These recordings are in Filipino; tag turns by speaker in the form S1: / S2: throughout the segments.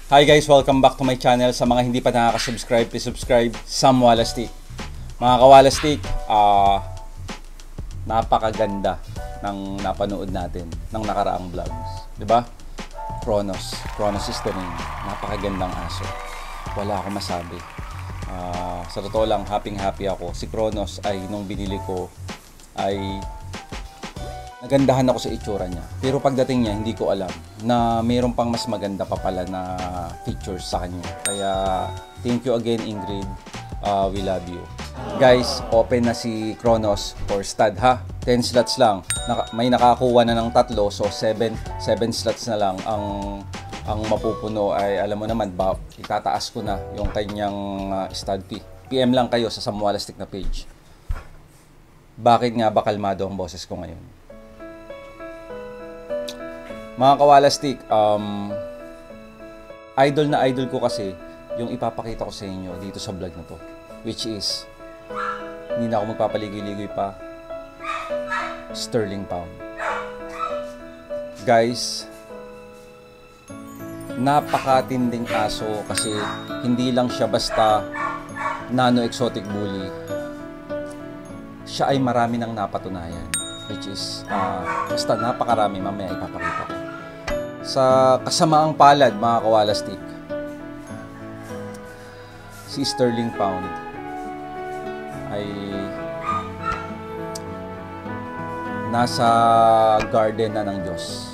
S1: Hi guys, welcome back to my channel. Sa mga hindi pa nakaka-subscribe, please subscribe. Sam Walastik. Mga kawalastik, napakaganda ng napanood natin ng nakaraang vlogs, 'di ba? Kronos is the name. Napakagandang aso. Wala akong masabi. Sa totoo lang, happy ako. Si Kronos ay nung binili ko ay nagandahan ako sa itsura niya. Pero pagdating niya, hindi ko alam na mayroon pang mas maganda pa pala na features sa kanya. Kaya, thank you again, Ingrid. We love you. Guys, open na si Kronos for stud, ha? 10 slots lang. May nakakuha na ng 3, so 7 slots na lang. Ang mapupuno ay, alam mo naman, itataas ko na yung kanyang stud fee. PM lang kayo sa Sam Walastik na page. Bakit nga ba kalmado ang boses ko ngayon? Mga kawalastik, idol ko kasi yung ipapakita ko sa inyo dito sa vlog na to, which is hindi na ako magpapaligoy-ligoy pa, sterling pound. Guys, napakatinding aso kasi hindi lang siya basta nano exotic bully, siya ay marami nang napatunayan, which is basta napakarami. Mamaya ipapakita ko. Sa kasamaang palad, mga kawalastik, si sterling pound ay nasa garden na ng Diyos.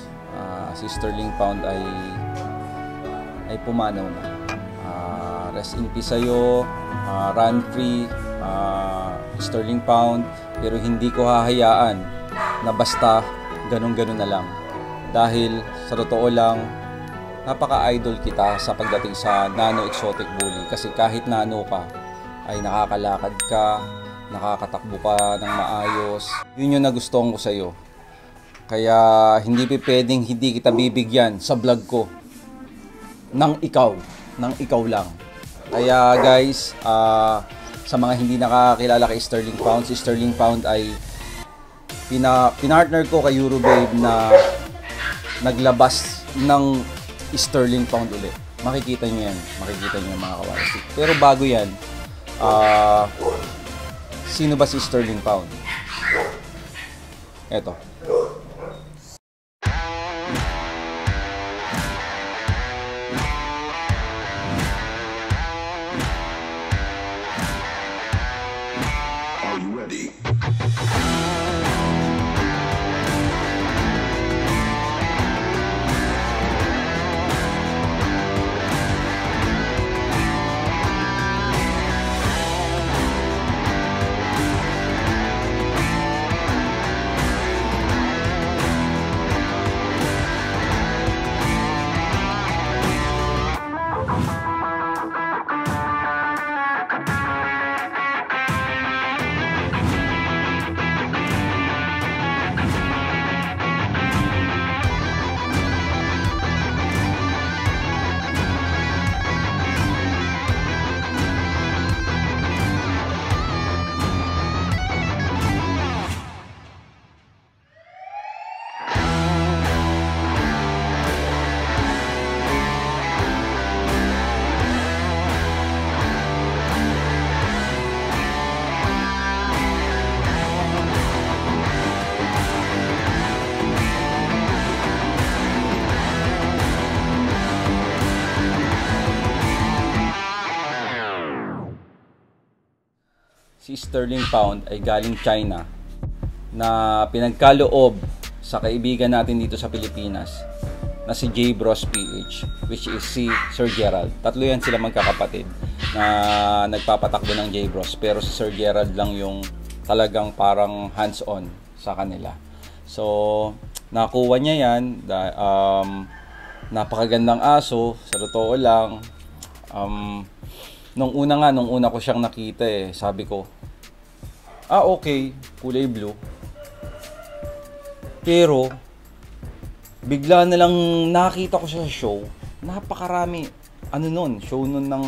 S1: Si sterling pound ay pumanaw na. Rest in peace sa'yo, run free, sterling pound. Pero hindi ko hahayaan na basta ganun-ganun na lang. Dahil sa totoo lang, napaka-idol kita sa pagdating sa nano exotic bully. Kasi kahit nano ka, ay nakakalakad ka, nakakatakbo ka ng maayos. Yun yung nagustuhan ko sa'yo. Kaya hindi pwedeng hindi kita bibigyan sa vlog ko ng ikaw lang. Kaya guys, sa mga hindi nakakilala kay Sterling Pound, si Sterling Pound ay pinartner ko kay Eurobabe na naglabas ng sterling pound ulit. Makikita nyo yan. Mga kawalastik. Pero bago yan, sino ba si sterling pound? Eto.
S2: Are you ready?
S1: Si sterling pound ay galing China na pinagkaloob sa kaibigan natin dito sa Pilipinas na si J Bros PH, which is si Sir Gerald. Tatlo yan sila magkakapatid na nagpapatakbo ng J Bros, pero si Sir Gerald lang yung talagang parang hands-on sa kanila. So nakuha niya yan. Napakagandang aso, sa totoo lang. Nung una ko siyang nakita, sabi ko, okay, kulay blue. Pero bigla na lang nakita ko siya sa show. Napakarami. Show nun ng,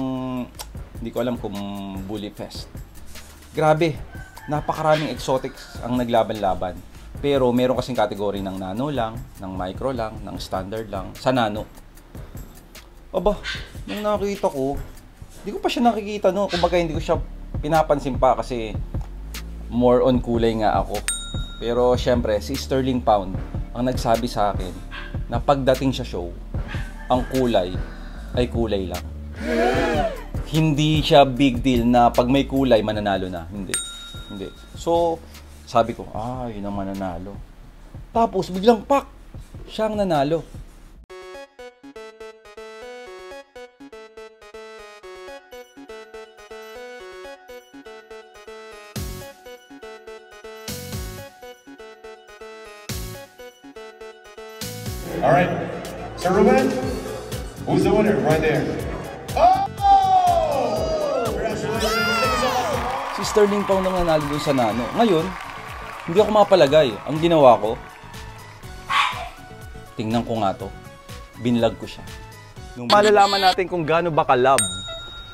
S1: hindi ko alam kung Bully Fest. Grabe, napakaraming exotics ang naglaban-laban. Pero meron kasing category ng nano lang, ng micro lang, ng standard lang, sa nano. Aba, nung nakita ko, hindi ko pa siya nakikita, no? Kumbaga hindi ko siya pinapansin pa kasi more on kulay nga ako. Pero syempre, si Sterling Pound ang nagsabi sa akin na pagdating sa show, ang kulay ay kulay lang. Hindi siya big deal na pag may kulay, mananalo na. Hindi. Hindi. So, sabi ko, yun ang mananalo. Tapos, biglang pak! Siya ang nanalo.
S3: All right, Sir Ruben, who's the winner right there? Oh! Congratulations! Thank you so much.
S1: Si Sterling Pound ang nanalo dun sa Nano. Ngayon, hindi ako mapalagay. Ang ginawa ko, tingnan ko nga to. Binlag ko siya. Malalaman natin kung gaano ba kalab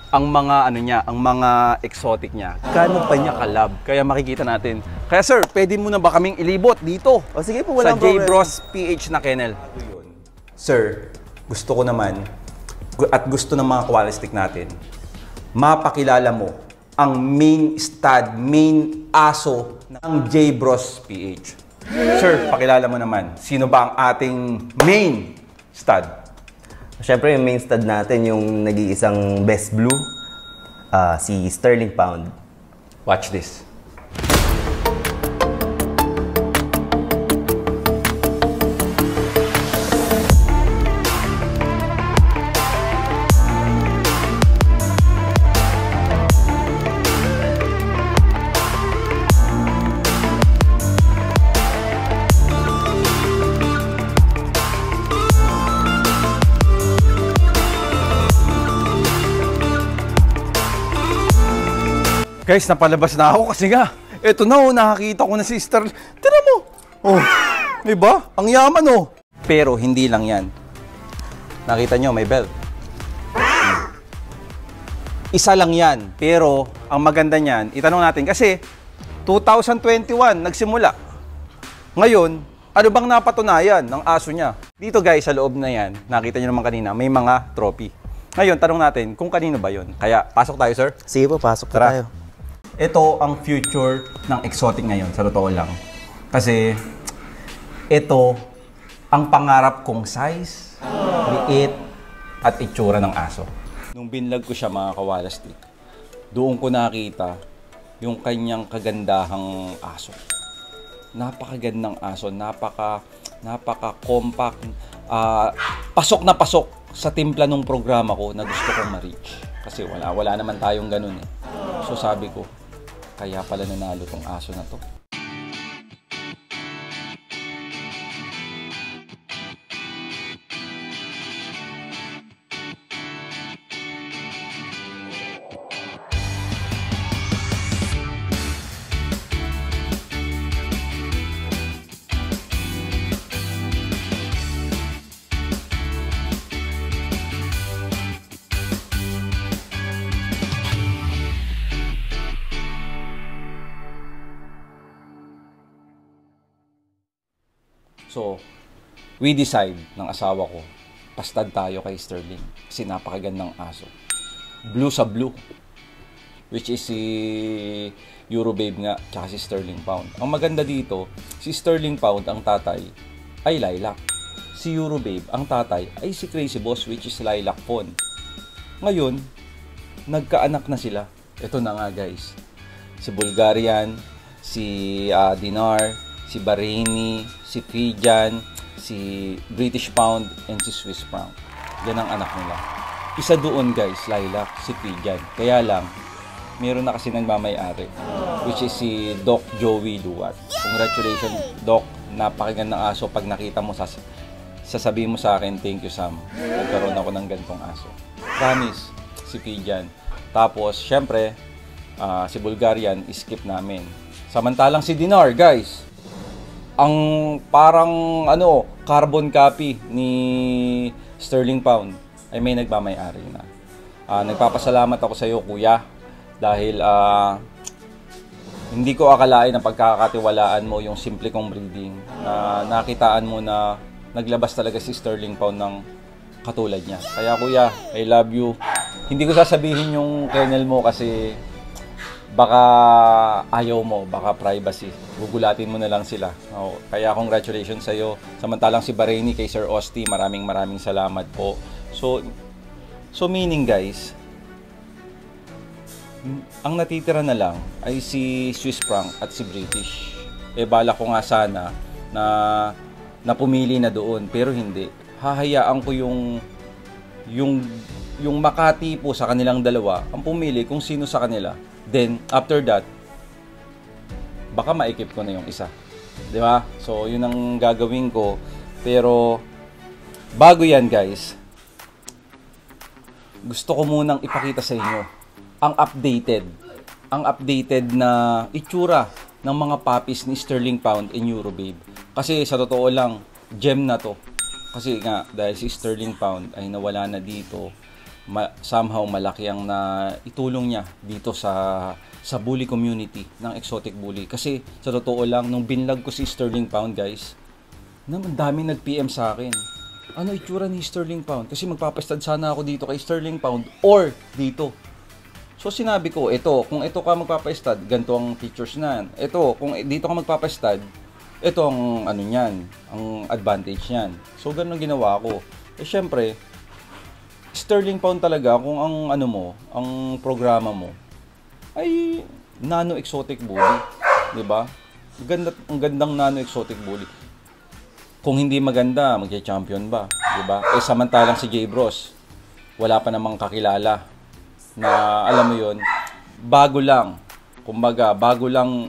S1: ang mga ang mga exotic niya. Gaano pa niya kalab? Kaya makikita natin. Kaya sir, pwede mo na ba kaming ilibot dito?
S4: O sige po,
S1: Sa
S4: walang problem.
S1: J-Bros PH na kennel. Sir, gusto ko naman at gusto ng mga koalistic natin, mapakilala mo ang main stud, main aso ng J-Bros PH. Sir, pakilala mo naman, sino ba ang ating main stud?
S4: Siyempre, yung main stud natin, yung nag-iisang best blue, si Sterling Pound.
S1: Watch this. Guys, napalabas na ako kasi nga, eto na nakakita ko na si Sterling. Tira mo! Diba? Ang yaman Pero hindi lang yan. Nakita nyo, may belt. Isa lang yan. Pero, ang maganda niyan, itanong natin, kasi 2021, nagsimula. Ngayon, ano bang napatunayan ng aso niya? Dito guys, sa loob na yan, nakita nyo naman kanina, may mga trophy. Ngayon, tanong natin kung kanino ba yon. Kaya, pasok tayo, sir.
S4: Sige po, pasok
S1: Tara.
S4: tayo.
S1: Ito ang future ng exotic ngayon, sa totoo lang. Kasi, ito ang pangarap kong size, liit, at itsura ng aso. Nung binlag ko siya, mga kawalastik, doon ko nakita yung kanyang kagandahang aso. Napakagandang aso, napaka-compact, pasok na pasok sa timpla ng programa ko na gusto kong ma-reach. Kasi wala naman tayong ganun eh. So sabi ko, kaya pala nanalo tong aso na to. So, we decide ng asawa ko, pastad tayo kay Sterling kasi napakagandang aso. Blue sa blue, which is si Eurobabe nga, tsaka si Sterling Pound. Ang maganda dito, si Sterling Pound, ang tatay, ay Lilac. Si Eurobabe, ang tatay, ay si Crazy Boss, which is Lilac Fawn. Ngayon, nagkaanak na sila. Ito na nga guys, si Bulgarian, si Dinar, si Bahraini, si Fijian, si British Pound, and si Swiss Pound. Yan ang anak nila. Isa doon guys, Lilac, si Fijian. Kaya lang, meron na kasi nagmamay-ari, which is si Doc Joey Duwat. Congratulations, Doc. Napakagandang aso. Pag nakita mo, sasabihin mo sa akin, thank you Sam. Nagkaroon ako ng gantong aso. Promise, si Fijian. Tapos, syempre, si Bulgarian, skip namin. Samantalang si Dinar, guys, ang parang carbon copy ni Sterling Pound ay may nagmamay-ari na. Nagpapasalamat ako sa iyo, kuya, dahil hindi ko akalain na pagkakatiwalaan mo yung simple kong breeding. Nakitaan mo na naglabas talaga si Sterling Pound ng katulad niya. Kaya kuya, I love you. Hindi ko sasabihin yung kennel mo kasi baka ayaw mo, baka privacy. Gugulatin mo na lang sila. Kaya congratulations sa'yo. Samantalang si Bahraini kay Sir Osti, maraming salamat po. So meaning guys, ang natitira na lang ay si Swiss Franc at si British. Bala ko nga sana na pumili na doon, pero hindi. Hahayaan ko yung Makati po sa kanilang dalawa ang pumili kung sino sa kanila. Then, after that, baka maikip ko na yung isa. Di ba? So, yun ang gagawin ko. Pero, bago yan guys, gusto ko munang ipakita sa inyo ang updated na itsura ng mga puppies ni Sterling Pound and Eurobabe. Kasi sa totoo lang, gem na to. Kasi nga, dahil si Sterling Pound ay nawala na dito, somehow malaki ang na itulong niya dito sa bully community ng exotic bully. Kasi sa totoo lang, nung binlog ko si Sterling Pound guys, naman daming nag-PM sa akin. Ano itsura ni Sterling Pound? Kasi magpapastad sana ako dito kay Sterling Pound or dito. So sinabi ko, kung ito ka magpapastad, ganito ang features na yan. Ito, kung dito ka magpapastad, ito ang ano niyan, ang advantage niyan. So ganun ginawa ko. Syempre, Sterling Pound talaga kung ang ano mo, ang programa mo ay nano exotic bully, 'di ba? Ang gandang nano exotic bully. Kung hindi maganda, magche-champion ba, 'di ba? Samantalang si J Bros, wala pa namang kakilala na alam mo 'yon, bago lang. Kumbaga, bago lang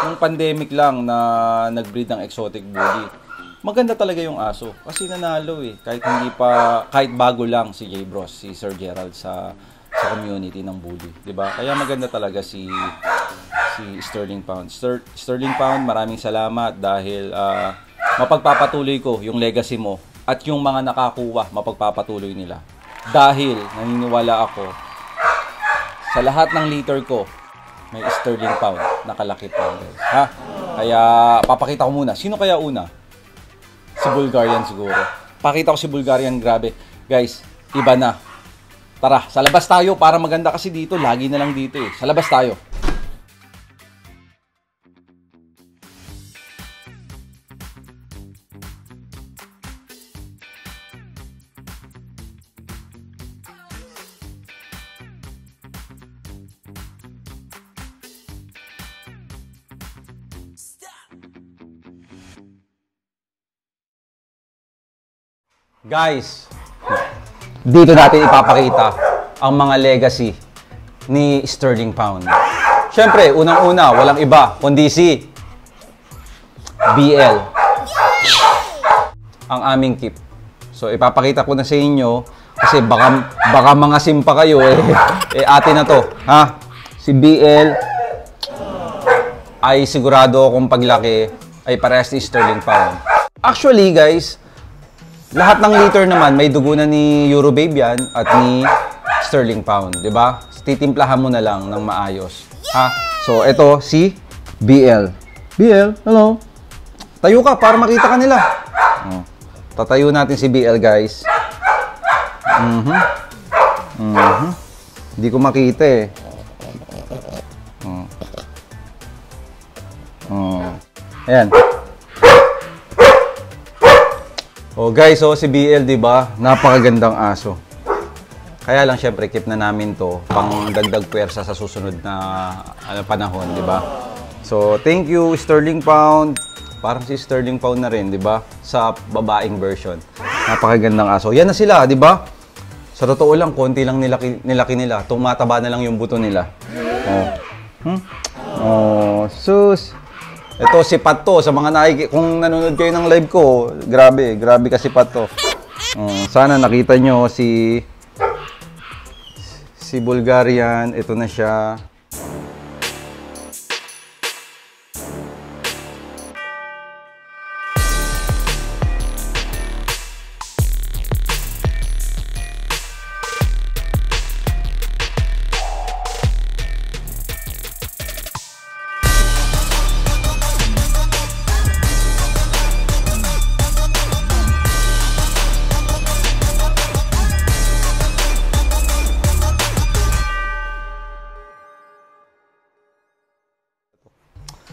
S1: nung pandemic lang na nag-breed ng exotic bully. Maganda talaga yung aso kasi nanalo kahit bago lang si J Bros, si Sir Gerald sa community ng bully, 'di ba? Kaya maganda talaga si Sterling Pound. Sterling Pound, maraming salamat dahil mapagpapatuloy ko yung legacy mo at yung mga nakakuha, mapagpapatuloy nila. Dahil naniniwala ako sa lahat ng litter ko may Sterling Pound nakalakip pa, guys. Ha? Kaya papakita ko muna. Sino kaya una? Si Bulgarian siguro. Pakita ko si Bulgarian, grabe. Guys, iba na. Tara, sa labas tayo para maganda kasi dito. Lagi na lang dito eh. Sa labas tayo. Guys, dito natin ipapakita ang mga legacy ni Sterling Pound. Siyempre, unang-una, walang iba kundi si BL. Ang aming keep. So, ipapakita ko na sa inyo kasi baka mga simpa kayo atin na to. Ha? Si BL ay sigurado akong paglaki ay parehas ni Sterling Pound. Actually, guys, lahat ng litter naman may dugo na ni Eurobabe yan at ni Sterling Pound, 'di ba? Titimplahan mo na lang ng maayos. Ha? So, ito si BL. BL, hello. Tayo ka para makita ka nila. Tatayo natin si BL, guys. Hindi ko makita eh. Ayan. Oh guys, si BL, 'di ba? Napakagandang aso. Kaya lang syempre keep na namin 'to pang dagdag puwersa sa susunod na panahon, 'di ba? So, thank you Sterling Pound. Parang si Sterling Pound na rin, 'di ba? Sa babaeng version. Napakagandang aso. Yan na sila, 'di ba? Sa totoo lang, konti lang nilaki nila. Tumataba na lang yung buto nila. Sus. Ito si Pat to, sa mga kung nanonood kayo ng live ko, grabe kasi Pat to. Sana nakita nyo si Bulgarian, ito na siya.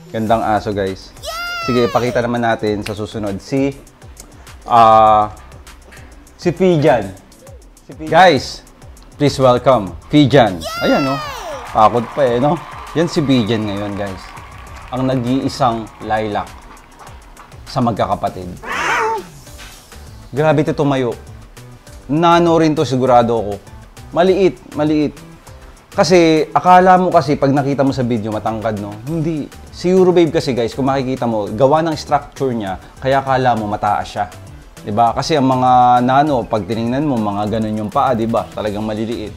S1: Gandang aso, guys. Sige, ipakita naman natin sa susunod si Fijan. Guys, please welcome Fijan. Ayan, no? Takot pa eh, no? Yan si Fijan ngayon, guys. Ang nag-iisang lilac sa magkakapatid. Grabe ito tumayo. Nano rin to, sigurado ako. Maliit, maliit. Kasi, akala mo kasi, pag nakita mo sa video, matangkad, no? Hindi. Si Eurobabe kasi, guys, kung makikita mo, gawa ng structure niya, kaya akala mo mataas siya. Diba? Kasi ang mga nano, pag tinignan mo, mga ganun yung paa, diba? Talagang maliliit.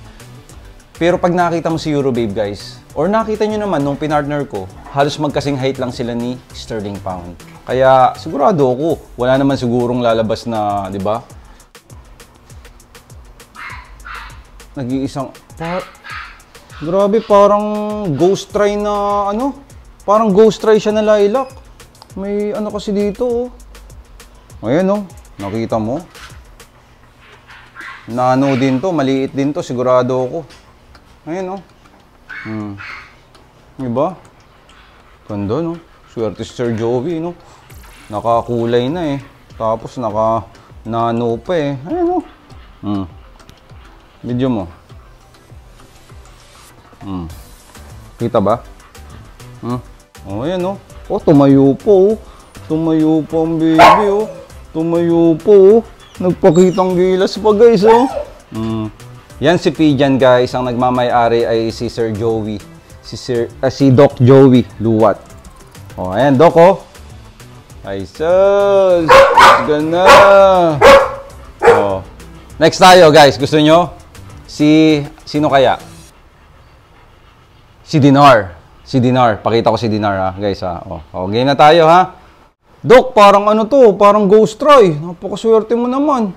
S1: Pero pag nakita mo si Eurobabe, guys, or nakita nyo naman nung pinartner ko, halos magkasing height lang sila ni Sterling Pound. Kaya, sigurado ako, wala naman sigurong lalabas na, diba? Nag-iisang... Grabe, parang ghost try na ano? Parang ghost try siya na lilac. May ano kasi dito, oh. Ayan, oh. Nakita mo? Nano din to, maliit din to, sigurado ako. Ayan, oh. Diba? Ganda, no? Swerte si Sir Joey, no? Nakakulay na eh. Tapos naka-nano pa eh. Ayan, oh. Video mo. Kita ba? Oh, ayan, oh. Oh, tumayo po, oh. Tumayo po ang baby, oh. Tumayo po, oh. Nagpakitang gilas pa, guys, oh. Yan si Fijan, guys. Ang nagmamay-ari ay si Sir Joey. Si Doc Joey Luwat. Oh, ayan, Doc, oh. Ay, sus! Ganda! Oh. Next tayo, guys. Gusto nyo? Sino kaya? Si Dinar. Si Dinar. Pakita ko si Dinar, ha, guys, ha. Oh, game na tayo, ha. Doc, parang ano to? Parang ghost try. Napakaswerte mo naman.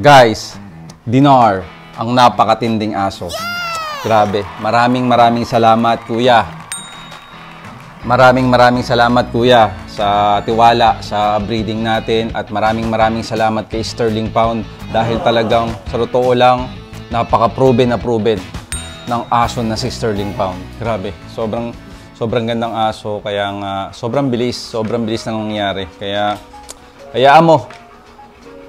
S1: Guys, Dinar, ang napakatinding aso. Grabe, maraming salamat, kuya. Maraming salamat, kuya, sa tiwala sa breeding natin, at maraming salamat kay Sterling Pound dahil talagang sa totoo lang napaka-proven ng aso na si Sterling Pound. Grabe, sobrang gandang aso, kaya nga sobrang bilis nang nangyayari. Kaya hayaan mo.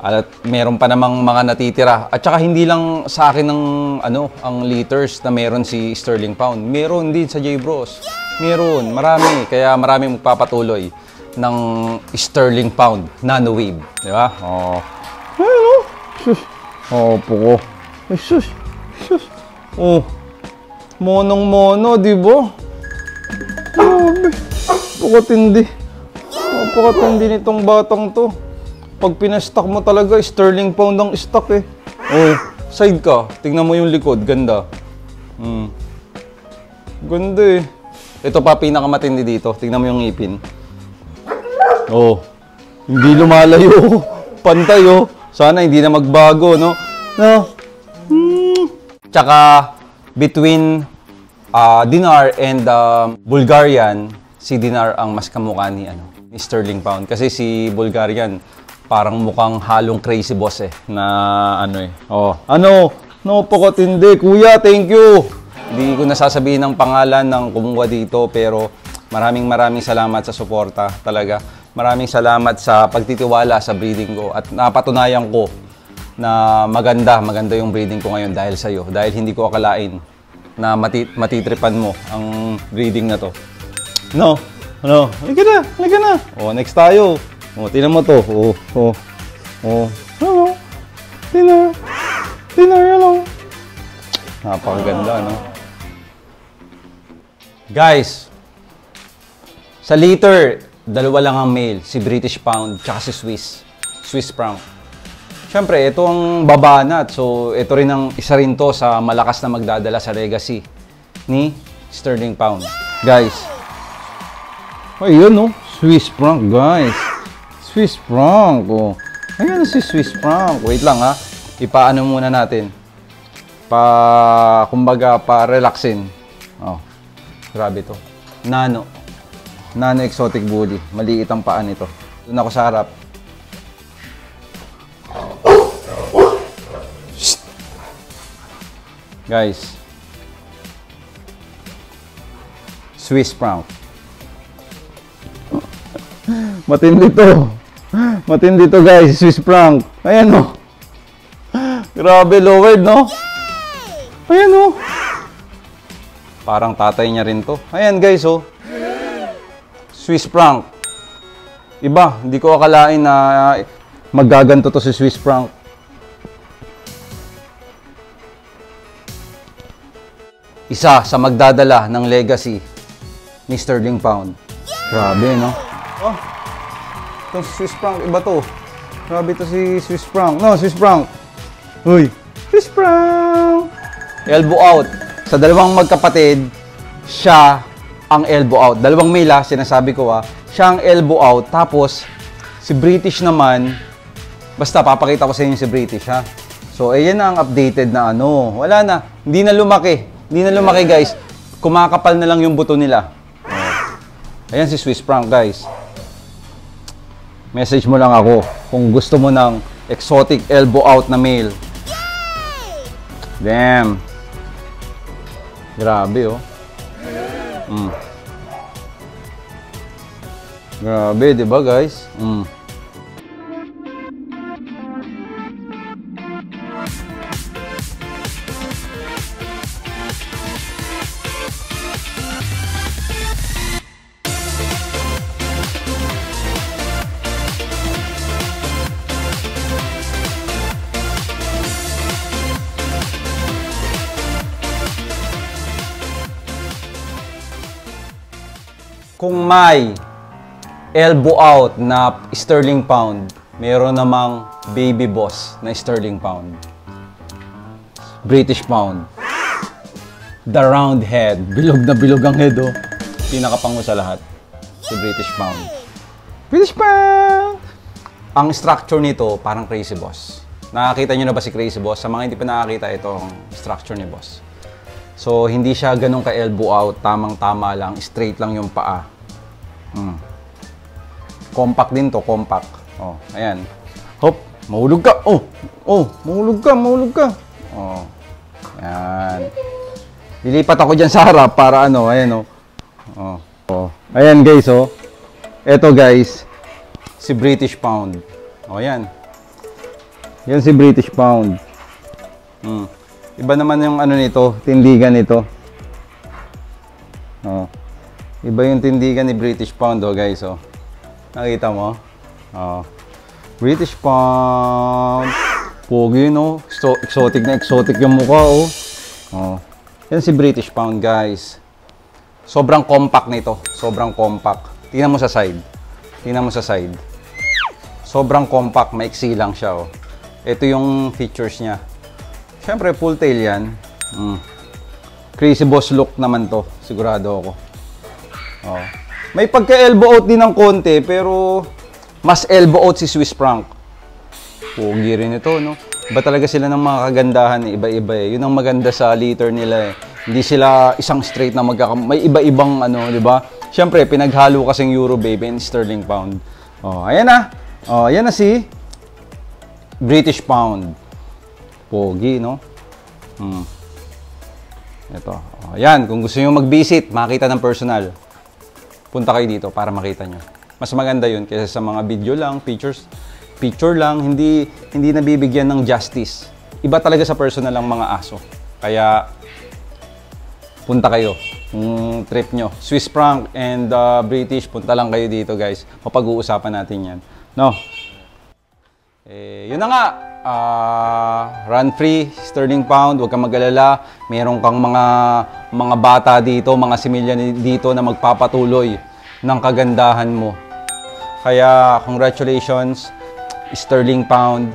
S1: At meron pa namang mga natitira. At saka hindi lang sa akin ang liters na meron si Sterling Pound. Meron din sa J-Bros. Meron, marami. Kaya marami magpapatuloy ng Sterling Pound Nano Wave. Di ba? Oh. Hello. Sus. Oh, puko. Ay, sus. Sus. Oh. Monong-mono, di ba? Grabe. Napakatindi. Napakatindi nitong batang to. Pag pinastock mo talaga, Sterling Pound ang stock eh. Oh, side ka. Tingnan mo yung likod. Ganda. Ganda eh. Ito pa, pinakamatindi dito. Tingnan mo yung ngipin. Oh, hindi lumalayo. Pantay, oh. Sana hindi na magbago, no? No. Tsaka, between Dinar and Bulgarian, si Dinar ang mas kamukha ni Sterling Pound. Kasi si Bulgarian, parang mukhang halong crazy boss eh, na ano eh. Oh, napakatindi. Kuya, thank you. Hindi ko nasasabihin ng pangalan ng kumuha dito, pero maraming salamat sa suporta talaga. Maraming salamat sa pagtitiwala sa breeding ko, at napatunayan ko na maganda yung breeding ko ngayon dahil sa iyo. Dahil hindi ko akalain na matitripan mo ang breeding na to. No. Halika na. Oh, next tayo. Oh, tingnan mo to. Oh. Hello. Dinar, hello. Napakaganda, no? Guys, Sa liter, dalawa lang ang male, si British Pound tsaka si Swiss Franc. Siyempre, ito ang babanat. So, ito rin ang isa rin to sa malakas na magdadala sa legacy ni Sterling Pound. Guys. Ay, yun, no? Swiss Franc, guys. Swiss Franc, oh. Ayan si Swiss Franc. Wait lang, ha. Ipaano muna natin. Kumbaga, pa-relaxin. Oh. Grabe to. Nano exotic bully. Maliit ang paa nito. Doon ako sa harap. Guys, Swiss Franc. Matindi to. Matindi to, guys, Swiss Franc. Ayan, no. Grabe, lowered, no? Ayan, no. Parang tatay niya rin to. Ayan, guys, oh. Swiss Franc. Iba, hindi ko akalain na maggaganto to si Swiss Franc. Isa sa magdadala ng legacy ni Sterling Pound. Grabe, no? Oh, itong Swiss Franc, iba to. Grabe to si Swiss Franc. No, Swiss Franc. Uy, Swiss Franc. Elbow out. Sa dalawang magkapatid, siya ang elbow out. Dalawang male, sinasabi ko, siya ang elbow out. Tapos, si British naman, basta papakita ko sa inyo si British, ha? So, ayan na ang updated na ano. Wala na. Hindi na lumaki. Hindi na lumaki, guys. Kumakapal na lang yung buto nila. Ayan si Swiss Franc, guys. Message mo lang ako kung gusto mo ng exotic elbow out na male. Damn. Grabe, oh. Grabe, di ba, guys? Kung may elbow out na Sterling Pound, meron namang baby boss na Sterling Pound. British Pound. The round head. Bilog na bilog ang head, oh. Pinakapango sa lahat. Si British Pound. British Pound! Ang structure nito, parang Crazy Boss. Nakakita nyo na ba si Crazy Boss? Sa mga hindi pa nakakita, itong structure ni Boss. So, hindi siya ganun ka-elbow out. Tamang-tama lang. Straight lang yung paa. Compact din to. Compact. Oh, ayan. Hop. Mahulog ka. Oh. Oh. Mahulog ka. Mahulog ka. Oh. Ayan. Lilipat ako dyan sa harap para ano. Ayan, oh. Oh. Oh. Ayan, guys, oh. Eto, guys. Si British Pound. Oh, ayan. Yan si British Pound. Iba naman yung ano nito, tindigan nito. Oh. Iba yung tindigan ni British Pound, oh, guys, oh. Nakita mo? Oh. British Pound. Pogi, no? Exotic na exotic yung mukha, oh. Oh. Yan si British Pound, guys. Sobrang compact nito. Sobrang compact. Tingnan mo sa side. Tingnan mo sa side. Sobrang compact, maiksi lang siya, oh. Ito yung features niya. Siyempre, full tail yan. Crazy Boss look naman to. Sigurado ako. Oh. May pagka-elbow out din ng konti, pero mas elbow out si Swiss Franc. Pogi rin ito, no? Iba talaga sila ng mga kagandahan. Iba-iba, eh. Yun ang maganda sa liter nila, eh. Hindi sila isang straight na may iba-ibang, ano, di ba? Siyempre, pinaghalo kasing Euro Baby and Sterling Pound. Oh, ayan na. Oh, ayan na si British Pound. Pogi, no? Ito. Oh, yan. Kung gusto nyo mag-visit, makita ng personal, punta kayo dito para makita nyo. Mas maganda yun kaysa sa mga video lang, picture lang, hindi nabibigyan ng justice. Iba talaga sa personal lang mga aso. Kaya, punta kayo. Kung trip nyo. Swiss Franc and British, punta lang kayo dito, guys. Mapag-uusapan natin yan. No? Yun na nga. Run free, Sterling Pound, huwag kang mag-alala. Meron kang mga bata dito, mga similya dito na magpapatuloy ng kagandahan mo. Kaya congratulations, Sterling Pound.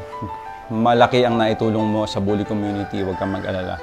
S1: Malaki ang naitulong mo sa bully community, huwag kang mag-alala.